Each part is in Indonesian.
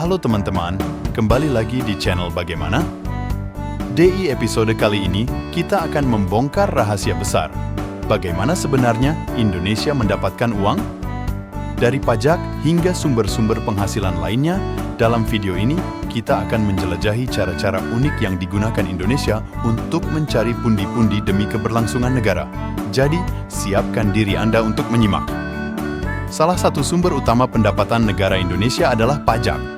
Halo teman-teman, kembali lagi di channel Bagaimana? DI episode kali ini, kita akan membongkar rahasia besar. Bagaimana sebenarnya Indonesia mendapatkan uang? Dari pajak hingga sumber-sumber penghasilan lainnya, dalam video ini kita akan menjelajahi cara-cara unik yang digunakan Indonesia untuk mencari pundi-pundi demi keberlangsungan negara. Jadi, siapkan diri Anda untuk menyimak. Salah satu sumber utama pendapatan negara Indonesia adalah pajak.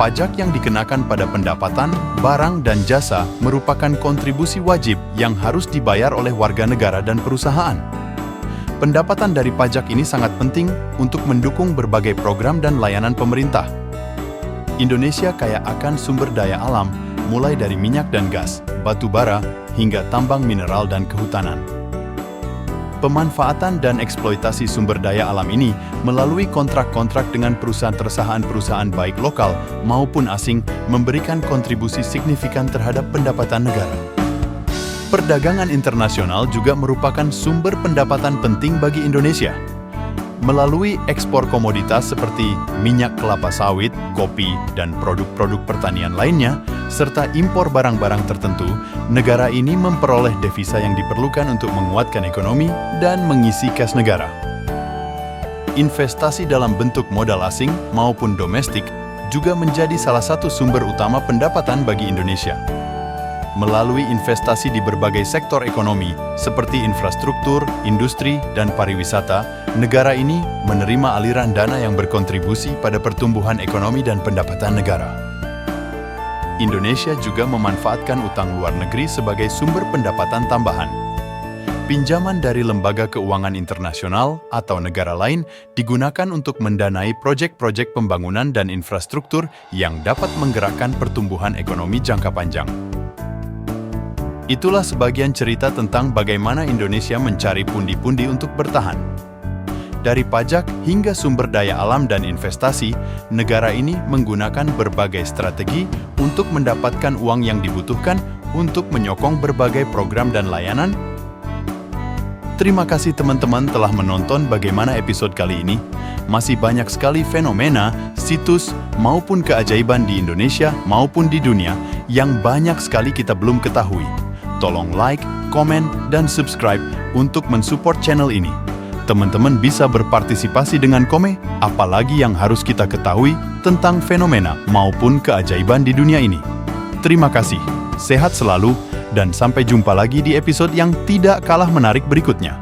Pajak yang dikenakan pada pendapatan, barang, dan jasa merupakan kontribusi wajib yang harus dibayar oleh warga negara dan perusahaan. Pendapatan dari pajak ini sangat penting untuk mendukung berbagai program dan layanan pemerintah. Indonesia kaya akan sumber daya alam, mulai dari minyak dan gas, batu bara, hingga tambang mineral dan kehutanan. Pemanfaatan dan eksploitasi sumber daya alam ini melalui kontrak-kontrak dengan perusahaan-perusahaan baik lokal maupun asing memberikan kontribusi signifikan terhadap pendapatan negara. Perdagangan internasional juga merupakan sumber pendapatan penting bagi Indonesia. Melalui ekspor komoditas seperti minyak kelapa sawit, kopi, dan produk-produk pertanian lainnya, serta impor barang-barang tertentu, negara ini memperoleh devisa yang diperlukan untuk menguatkan ekonomi dan mengisi kas negara. Investasi dalam bentuk modal asing maupun domestik juga menjadi salah satu sumber utama pendapatan bagi Indonesia. Melalui investasi di berbagai sektor ekonomi, seperti infrastruktur, industri, dan pariwisata, negara ini menerima aliran dana yang berkontribusi pada pertumbuhan ekonomi dan pendapatan negara. Indonesia juga memanfaatkan utang luar negeri sebagai sumber pendapatan tambahan. Pinjaman dari lembaga keuangan internasional atau negara lain digunakan untuk mendanai proyek-proyek pembangunan dan infrastruktur yang dapat menggerakkan pertumbuhan ekonomi jangka panjang. Itulah sebagian cerita tentang bagaimana Indonesia mencari pundi-pundi untuk bertahan. Dari pajak hingga sumber daya alam dan investasi, negara ini menggunakan berbagai strategi untuk mendapatkan uang yang dibutuhkan untuk menyokong berbagai program dan layanan. Terima kasih teman-teman telah menonton Bagaimana episode kali ini. Masih banyak sekali fenomena, situs, maupun keajaiban di Indonesia maupun di dunia yang banyak sekali kita belum ketahui. Tolong like, komen, dan subscribe untuk mensupport channel ini. Teman-teman bisa berpartisipasi dengan komen, apalagi yang harus kita ketahui tentang fenomena maupun keajaiban di dunia ini. Terima kasih, sehat selalu, dan sampai jumpa lagi di episode yang tidak kalah menarik berikutnya.